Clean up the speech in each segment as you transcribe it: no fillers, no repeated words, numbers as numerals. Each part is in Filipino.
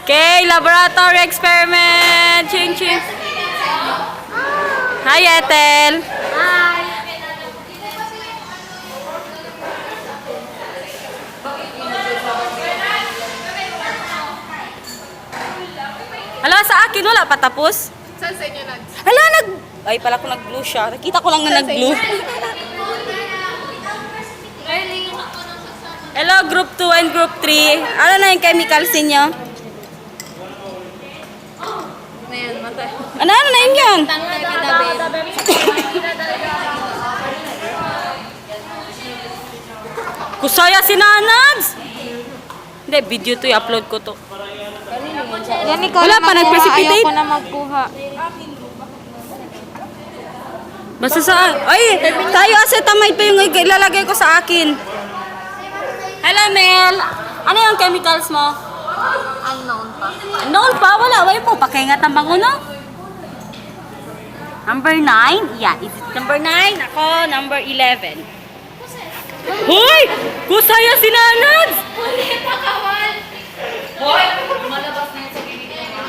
Okay, laboratory experiment. Ching ching. Hi, Ethel. Hi. Hala, sa akin wala pa tapos. Saan sa inyo nag? Hala, ay, pala ko nag-blue siya. Nakita ko lang na nag-blue. Hello, group 2 and group 3. Ano na yung chemicals ninyo? Ayan, matay. Ano na yun yan? Tanggal kita, babe. Kusaya si Nanads! Hindi, video to, i-upload ko to. Yan, ikaw Wala na pa, magkuha. nag-precipitate? Ayaw ko na magkuha. Basta sa... Ay, tayo acetamide pa yung ilalagay ko sa akin. Hello, Mel. Ano yung chemicals mo? Unknown pa. Noon pa, wala. Wala mo. Pakingat ang banguno. Number 9? Yeah, is it number 9? Ako, number 11. Hoy! Kusaya si Nanads! Ulit na kawan! Hoy! Malabas na yun sa bibig niya.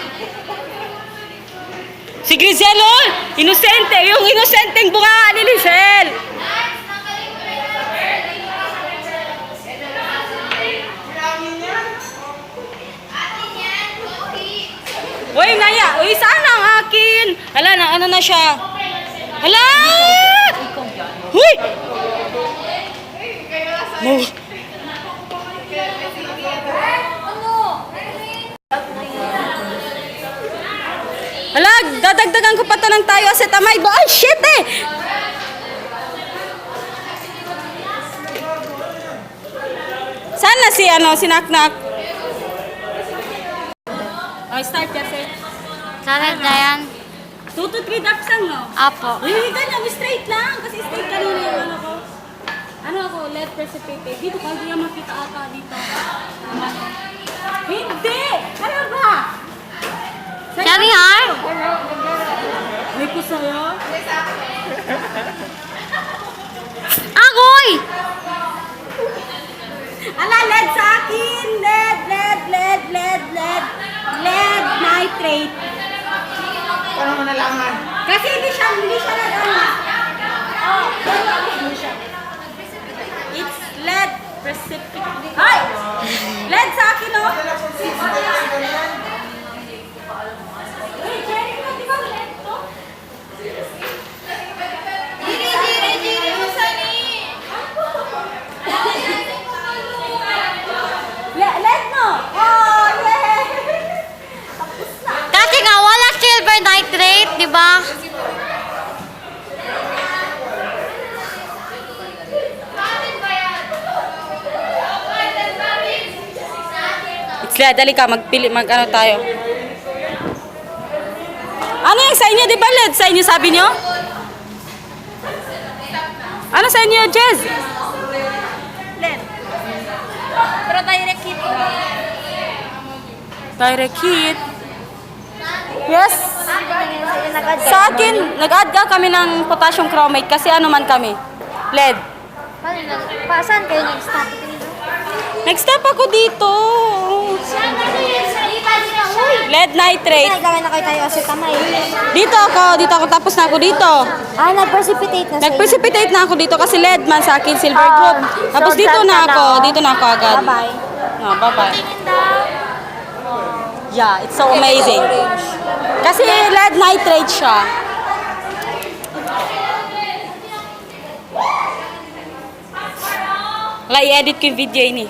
Si Grisel, oh! Inosente! Yung inosenteng bunga ni Lisel! Uy, Naya! Uy, saan ang akin? Hala, na ano na siya? Hala! Uy! Mo. Hala, dadagdagan ko pa to ng tayo acetamide. Ay, shit eh! Saan na si si Naknak? Oh, start kasi. Sarad na yan. 2 to 3 drops lang, no? Apo. Uy, ganyan, straight lang. Kasi straight kanina yung ano ko. Ano ako, lead precipitate. Dito ka, hindi naman kita ata dito. Hindi! Ano ba? Cherry heart? May ko sa'yo? Agoy! Ala, lead sa akin! Lead nitrate. Paano mo nalaman? Kasi hindi siya nag-ano. Oh, it's lead precipitate. Ay! Lead sa akin, oh! Hey, Jerry, di ba lead to? Jiri, Musani! Lead, no? Oh, yeah! Tapos na. Kasi nga, wala silver nitrate, di ba? It's lead, dali ka, mag-ano tayo. Ano yung sa inyo, di ba lead? Sa inyo sabi nyo? Ano sa inyo, Jez? Len. Pero direct hit. Direct hit. Yes. Sa akin, nag-add ka kami ng potassium chromate kasi ano man kami. Lead. Saan kayo nag-stop? Next step ako dito. Lead nitrate. Gawin na kayo tayo acetamide. Dito ako, tapos na ako dito. Ah, nag-precipitate na Nag-precipitate na ako dito kasi lead man sa akin, silver group. Tapos so dito done na ka ako, na. dito na ako agad. Bye-bye. No, bye-bye. Yeah, it's so amazing. Kasi lead nitrate siya. Wala, i-edit ko yung video ini.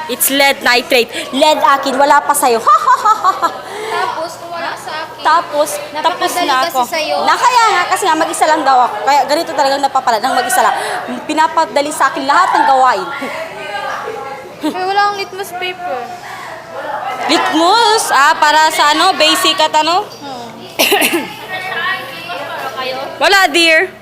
It's lead nitrate. Lead akin, wala pa sa'yo. Ha ha ha ha ha. Tapos, wala sa akin. Tapos Napakadali na kasi ako. sa'yo. Kaya nga, kasi nga mag-isa lang daw ako. Kaya ganito talagang napapala, nang mag-isa lang. Pinapadali sa akin lahat ng gawain. Ay, wala akong litmus paper. Litmus, para sa basic at ano? Wala, dear.